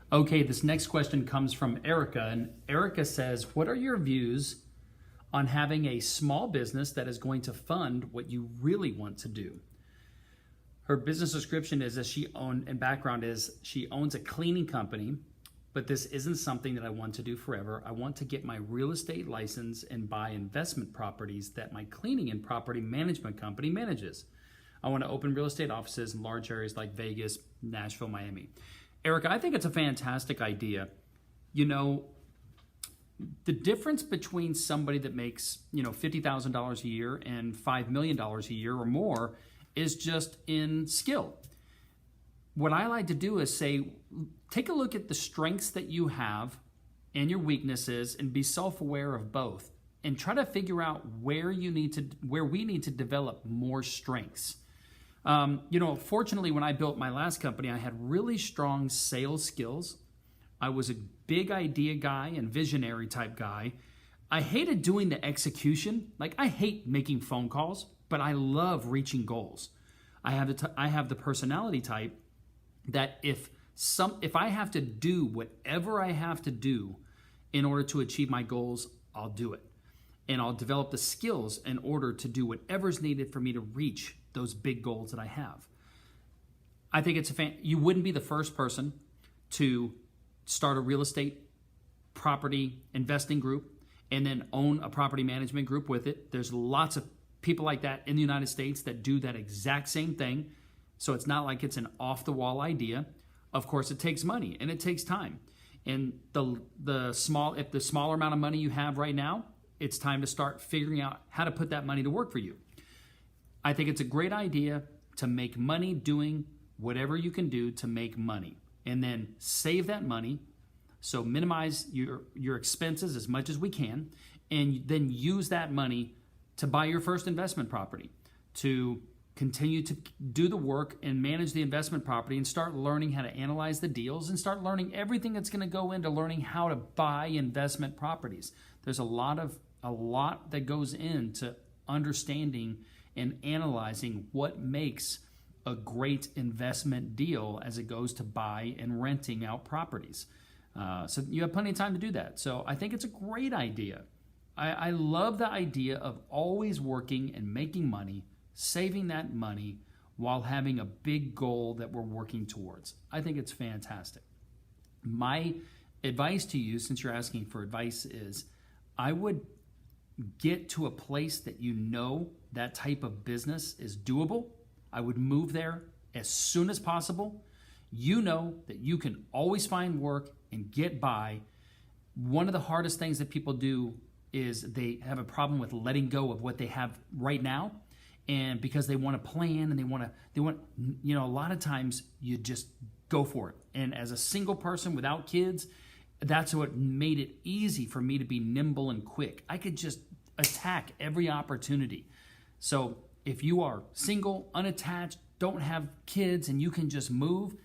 Okay, this next question comes from Erica, and Erica says, what are your views on having a small business that is going to fund what you really want to do? Her business description is she owns a cleaning company, but this isn't something that I want to do forever. I want to get my real estate license and buy investment properties that my cleaning and property management company manages. I want to open real estate offices in large areas like Vegas, Nashville, Miami. Erica, I think it's a fantastic idea. You know, the difference between somebody that makes, $50,000 a year and $5 million a year or more is just in skill. What I like to do is say, take a look at the strengths that you have and your weaknesses and be self-aware of both and try to figure out where we need to develop more strengths. Fortunately, when I built my last company, I had really strong sales skills. I was a big idea guy and visionary type guy. I hated doing the execution. Like, I hate making phone calls, but I love reaching goals. I have the personality type that if I have to do whatever I have to do in order to achieve my goals, I'll do it. And I'll develop the skills in order to do whatever's needed for me to reach those big goals that I have. I think you wouldn't be the first person to start a real estate property investing group and then own a property management group with it. There's lots of people like that in the United States that do that exact same thing. So it's not like it's an off-the-wall idea. Of course, it takes money and it takes time. And if the smaller amount of money you have right now, it's time to start figuring out how to put that money to work for you. I think it's a great idea to make money doing whatever you can do to make money, and then save that money. So minimize your expenses as much as we can, and then use that money to buy your first investment property, to continue to do the work and manage the investment property and start learning how to analyze the deals and start learning everything that's going to go into learning how to buy investment properties. There's a lot that goes into understanding and analyzing what makes a great investment deal as it goes to buy and renting out properties. So you have plenty of time to do that. So I think it's a great idea. I love the idea of always working and making money, saving that money while having a big goal that we're working towards. I think it's fantastic. My advice to you, since you're asking for advice, is I would get to a place that that type of business is doable. I would move there as soon as possible. You know that you can always find work and get by. One of the hardest things that people do is they have a problem with letting go of what they have right now. And because they want to plan and they want, a lot of times you just go for it. And as a single person without kids, that's what made it easy for me to be nimble and quick. I could just attack every opportunity. So if you are single, unattached, don't have kids, and you can just move,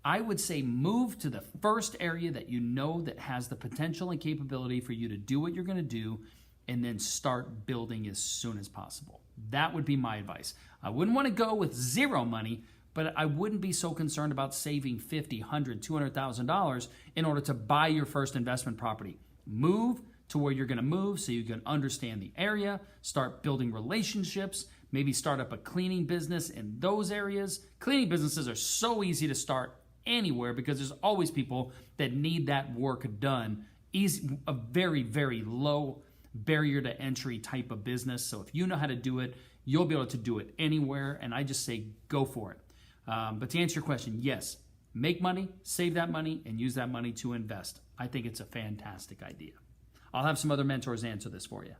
I would say move to the first area that you know that has the potential and capability for you to do what you're going to do, and then start building as soon as possible. That would be my advice. I wouldn't want to go with zero money, but I wouldn't be so concerned about saving $50, $100, $200,000 in order to buy your first investment property. Move to where you're going to move so you can understand the area, start building relationships, maybe start up a cleaning business in those areas. Cleaning businesses are so easy to start anywhere because there's always people that need that work done. Easy, a very, very low barrier to entry type of business. So if you know how to do it, you'll be able to do it anywhere. And I just say go for it. But to answer your question, yes, make money, save that money, and use that money to invest. I think it's a fantastic idea. I'll have some other mentors answer this for you.